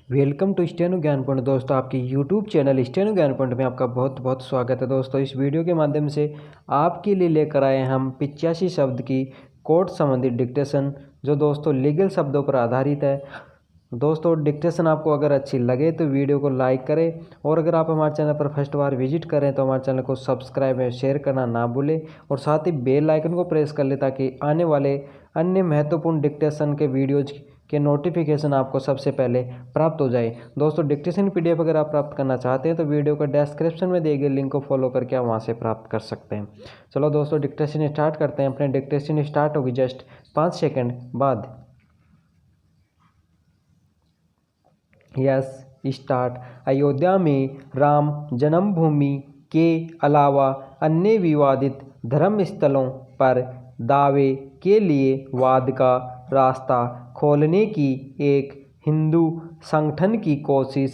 Welcome to steno ज्ञान point. दोस्तों, आपके यूट्यूब चैनल स्टेनो ज्ञान पॉइंट में आपका बहुत बहुत स्वागत है। दोस्तों, इस वीडियो के माध्यम से आपके लिए लेकर आए हैं हम 85 शब्द की कोर्ट संबंधित डिक्टेशन, जो दोस्तों लीगल शब्दों पर आधारित है। दोस्तों, डिक्टेशन आपको अगर अच्छी लगे तो वीडियो को लाइक करें, और अगर आप हमारे चैनल पर फर्स्ट बार विजिट करें तो हमारे चैनल को सब्सक्राइब और शेयर करना ना भूलें, और साथ ही बेल आइकन को प्रेस कर लें ताकि आने वाले अन्य महत्वपूर्ण डिक्टेशन के वीडियोज के नोटिफिकेशन आपको सबसे पहले प्राप्त हो जाए। दोस्तों, डिक्टेशन पीडीएफ अगर आप प्राप्त करना चाहते हैं तो वीडियो का डिस्क्रिप्शन में दिए गए लिंक को फॉलो करके आप वहां से प्राप्त कर सकते हैं। चलो दोस्तों, डिक्टेशन स्टार्ट करते हैं। अपने डिक्टेशन स्टार्ट होगी जस्ट 5 सेकंड बाद। Yes, start. अयोध्या में राम जन्मभूमि के अलावा अन्य विवादित धर्म स्थलों पर दावे के लिए वाद का रास्ता खोलने की एक हिंदू संगठन की कोशिश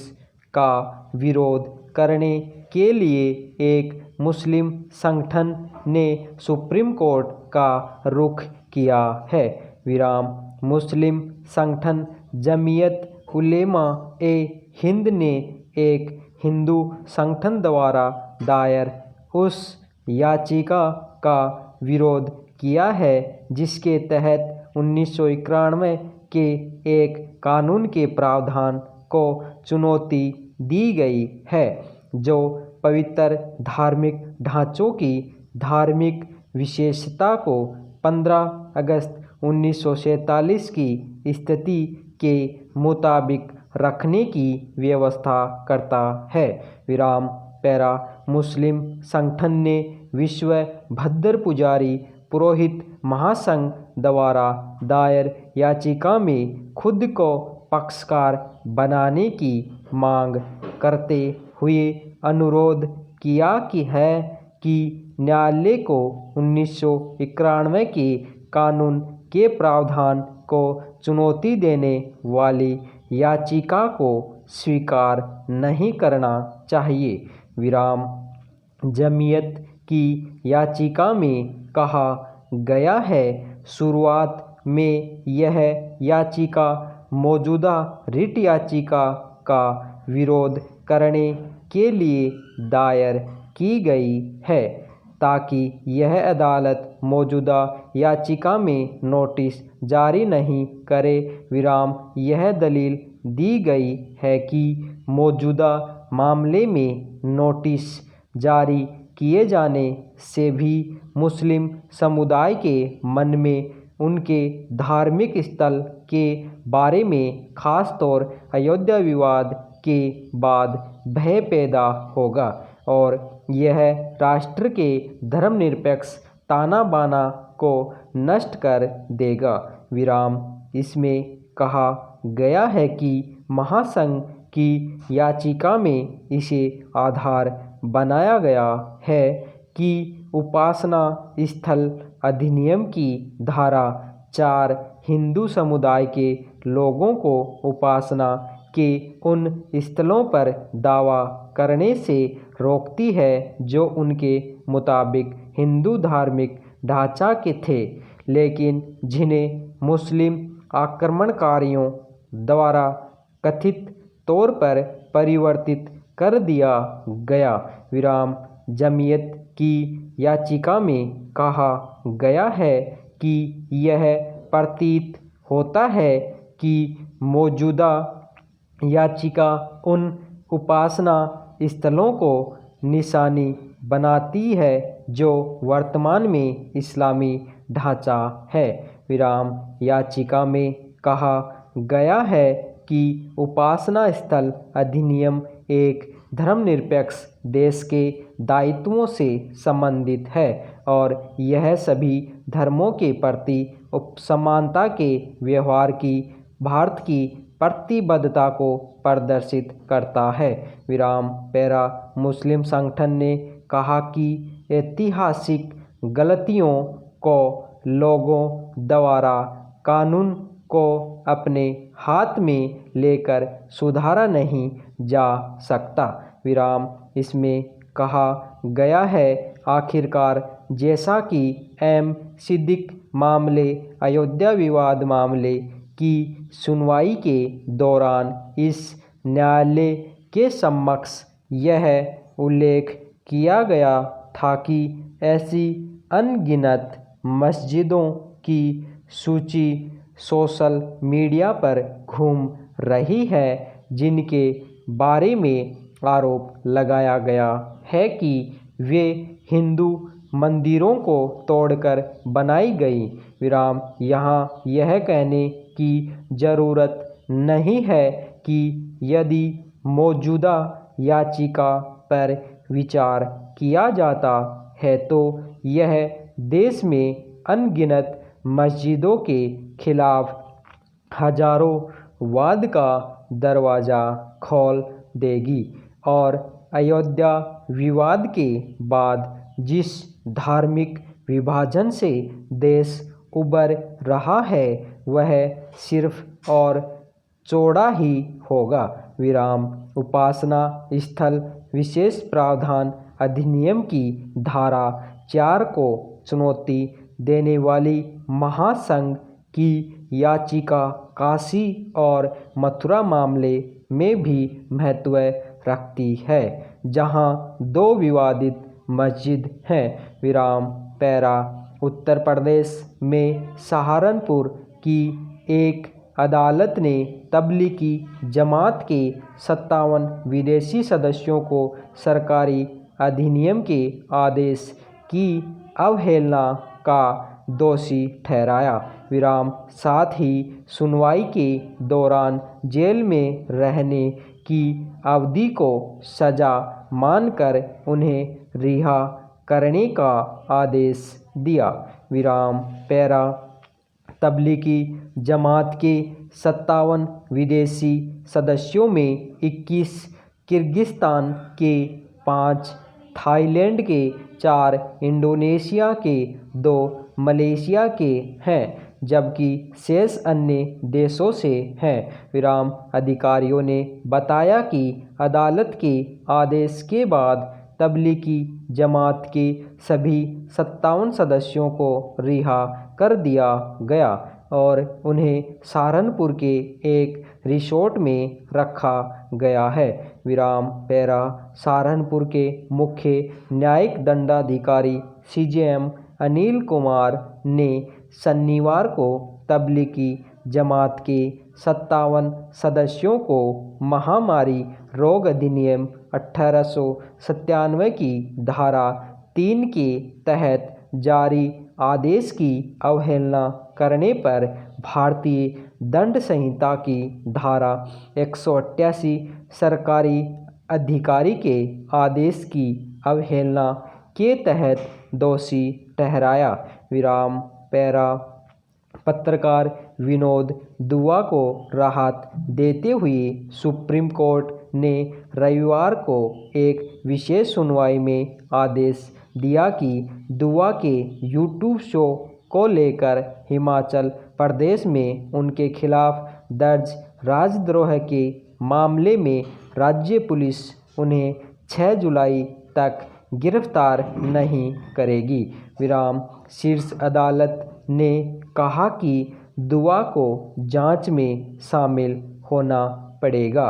का विरोध करने के लिए एक मुस्लिम संगठन ने सुप्रीम कोर्ट का रुख किया है। विराम। मुस्लिम संगठन जमीयत उलेमा ए हिंद ने एक हिंदू संगठन द्वारा दायर उस याचिका का विरोध किया है जिसके तहत 1991 के एक कानून के प्रावधान को चुनौती दी गई है, जो पवित्र धार्मिक ढांचों की धार्मिक विशेषता को 15 अगस्त 1947 की स्थिति के मुताबिक रखने की व्यवस्था करता है। विराम। पैरा। मुस्लिम संगठन ने विश्व भद्र पुजारी पुरोहित महासंघ द्वारा दायर याचिका में खुद को पक्षकार बनाने की मांग करते हुए अनुरोध किया कि न्यायालय को 1991 के कानून के प्रावधान को चुनौती देने वाली याचिका को स्वीकार नहीं करना चाहिए। विराम। जमीयत की याचिका में कहा गया है, शुरुआत में यह याचिका मौजूदा रिट याचिका का विरोध करने के लिए दायर की गई है ताकि यह अदालत मौजूदा याचिका में नोटिस जारी नहीं करे। विराम। यह दलील दी गई है कि मौजूदा मामले में नोटिस जारी किए जाने से भी मुस्लिम समुदाय के मन में उनके धार्मिक स्थल के बारे में खास तौर अयोध्या विवाद के बाद भय पैदा होगा, और यह राष्ट्र के धर्मनिरपेक्ष ताना बाना को नष्ट कर देगा। विराम। इसमें कहा गया है कि महासंघ की याचिका में इसे आधार बनाया गया है कि उपासना स्थल अधिनियम की धारा 4 हिंदू समुदाय के लोगों को उपासना के उन स्थलों पर दावा करने से रोकती है जो उनके मुताबिक हिंदू धार्मिक ढांचा के थे, लेकिन जिन्हें मुस्लिम आक्रमणकारियों द्वारा कथित तौर पर परिवर्तित कर दिया गया। विराम। जमीयत की याचिका में कहा गया है कि यह प्रतीत होता है कि मौजूदा याचिका उन उपासना स्थलों को निशानी बनाती है जो वर्तमान में इस्लामी ढांचा है। विराम। याचिका में कहा गया है कि उपासना स्थल अधिनियम एक धर्मनिरपेक्ष देश के दायित्वों से संबंधित है, और यह सभी धर्मों के प्रति समानता के व्यवहार की भारत की प्रतिबद्धता को प्रदर्शित करता है। विराम। पैरा। मुस्लिम संगठन ने कहा कि ऐतिहासिक गलतियों को लोगों द्वारा कानून को अपने हाथ में लेकर सुधारा नहीं जा सकता। विराम। इसमें कहा गया है, आखिरकार जैसा कि एम सिद्दीक मामले अयोध्या विवाद मामले की सुनवाई के दौरान इस न्यायालय के समक्ष यह उल्लेख किया गया था कि ऐसी अनगिनत मस्जिदों की सूची सोशल मीडिया पर घूम रही है जिनके बारे में आरोप लगाया गया है कि वे हिंदू मंदिरों को तोड़कर बनाई गई। विराम यहाँ यह कहने की ज़रूरत नहीं है कि यदि मौजूदा याचिका पर विचार किया जाता है तो यह देश में अनगिनत मस्जिदों के खिलाफ हजारों वाद का दरवाज़ा खोल देगी और अयोध्या विवाद के बाद जिस धार्मिक विभाजन से देश उबर रहा है वह सिर्फ और चौड़ा ही होगा। विराम उपासना स्थल विशेष प्रावधान अधिनियम की धारा 4 को चुनौती देने वाली महासंघ की याचिका काशी और मथुरा मामले में भी महत्व रखती है जहां 2 विवादित मस्जिद हैं। विराम पैरा उत्तर प्रदेश में सहारनपुर की एक अदालत ने तब्लीगी जमात के 57 विदेशी सदस्यों को सरकारी अधिनियम के आदेश की अवहेलना का दोषी ठहराया। विराम साथ ही सुनवाई के दौरान जेल में रहने की अवधि को सजा मानकर उन्हें रिहा करने का आदेश दिया। विराम पैरा तब्लीगी जमात के 57 विदेशी सदस्यों में 21 किर्गिस्तान के 5, थाईलैंड के 4, इंडोनेशिया के 2, मलेशिया के हैं जबकि शेष अन्य देशों से हैं। विराम अधिकारियों ने बताया कि अदालत के आदेश के बाद तब्लीगी जमात के सभी 57 सदस्यों को रिहा कर दिया गया और उन्हें सहारनपुर के एक रिसोर्ट में रखा गया है। विराम पैरा सहारनपुर के मुख्य न्यायिक दंडाधिकारी CJM अनिल कुमार ने शनिवार को तब्लीगी जमात के 57 सदस्यों को महामारी रोग अधिनियम 1897 की धारा 3 के तहत जारी आदेश की अवहेलना करने पर भारतीय दंड संहिता की धारा 188 सरकारी अधिकारी के आदेश की अवहेलना के तहत दोषी ठहराया। विराम पैरा पत्रकार विनोद दुआ को राहत देते हुए सुप्रीम कोर्ट ने रविवार को एक विशेष सुनवाई में आदेश दिया कि दुआ के यूट्यूब शो को लेकर हिमाचल प्रदेश में उनके खिलाफ दर्ज राजद्रोह के मामले में राज्य पुलिस उन्हें 6 जुलाई तक गिरफ्तार नहीं करेगी। विराम शीर्ष अदालत ने कहा कि दुआ को जांच में शामिल होना पड़ेगा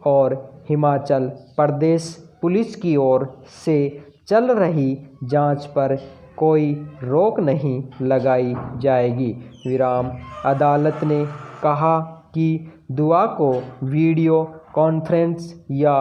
और हिमाचल प्रदेश पुलिस की ओर से चल रही जांच पर कोई रोक नहीं लगाई जाएगी। विराम अदालत ने कहा कि दुआ को वीडियो कॉन्फ्रेंस या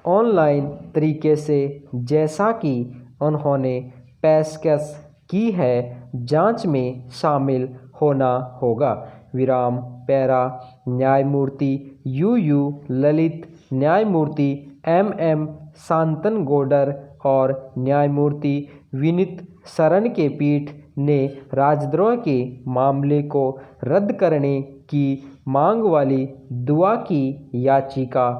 ऑनलाइन तरीके से जैसा कि उन्होंने पेशकश की है जांच में शामिल होना होगा। विराम पैरा न्यायमूर्ति UU ललित, न्यायमूर्ति MM शांतनगौडर और न्यायमूर्ति विनीत शरण के पीठ ने राजद्रोह के मामले को रद्द करने की मांग वाली दुआ की याचिका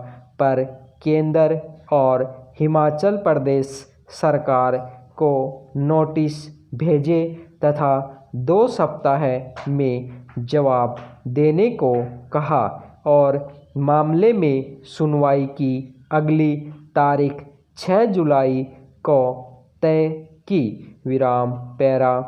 पर केंद्र और हिमाचल प्रदेश सरकार को नोटिस भेजे तथा 2 सप्ताह में जवाब देने को कहा और मामले में सुनवाई की अगली तारीख 6 जुलाई को तय की। विराम पैरा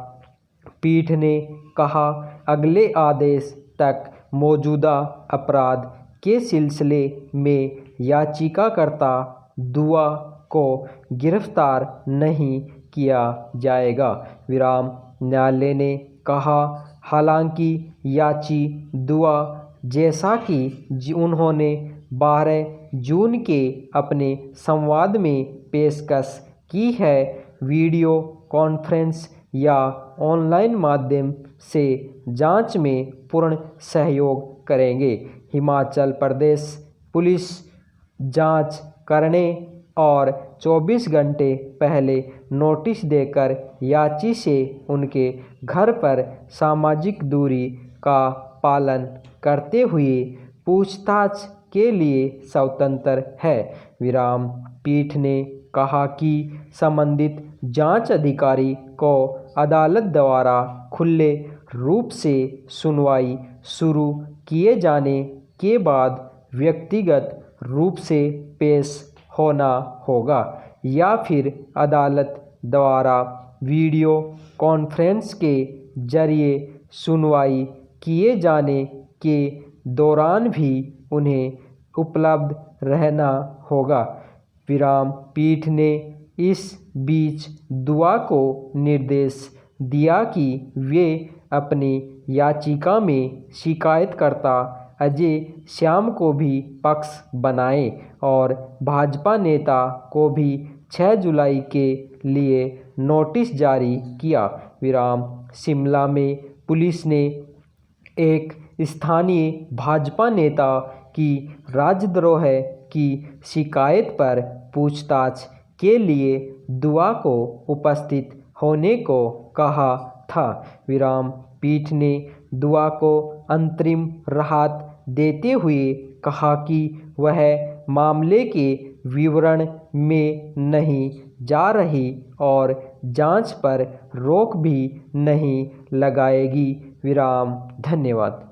पीठ ने कहा अगले आदेश तक मौजूदा अपराध के सिलसिले में याचिकाकर्ता दुआ को गिरफ्तार नहीं किया जाएगा। विराम। न्यायालय ने कहा, हालांकि याची दुआ जैसा कि उन्होंने 12 जून के अपने संवाद में पेशकश की है, वीडियो कॉन्फ्रेंस या ऑनलाइन माध्यम से जांच में पूर्ण सहयोग करेंगे। हिमाचल प्रदेश पुलिस जांच करने और 24 घंटे पहले नोटिस देकर याची से उनके घर पर सामाजिक दूरी का पालन करते हुए पूछताछ के लिए स्वतंत्र है। विराम। पीठ ने कहा कि संबंधित जांच अधिकारी को अदालत द्वारा खुले रूप से सुनवाई शुरू किए जाने के बाद व्यक्तिगत रूप से पेश होना होगा या फिर अदालत द्वारा वीडियो कॉन्फ्रेंस के जरिए सुनवाई किए जाने के दौरान भी उन्हें उपलब्ध रहना होगा। विराम। पीठ ने इस बीच दुआ को निर्देश दिया कि वे अपनी याचिका में शिकायतकर्ता अजय श्याम को भी पक्ष बनाएं और भाजपा नेता को भी 6 जुलाई के लिए नोटिस जारी किया। विराम। शिमला में पुलिस ने एक स्थानीय भाजपा नेता की राजद्रोह की शिकायत पर पूछताछ के लिए दुआ को उपस्थित होने को कहा था। विराम। पीठ ने दुआ को अंतरिम राहत देते हुए कहा कि वह मामले के विवरण में नहीं जा रही और जांच पर रोक भी नहीं लगाएगी। विराम। धन्यवाद।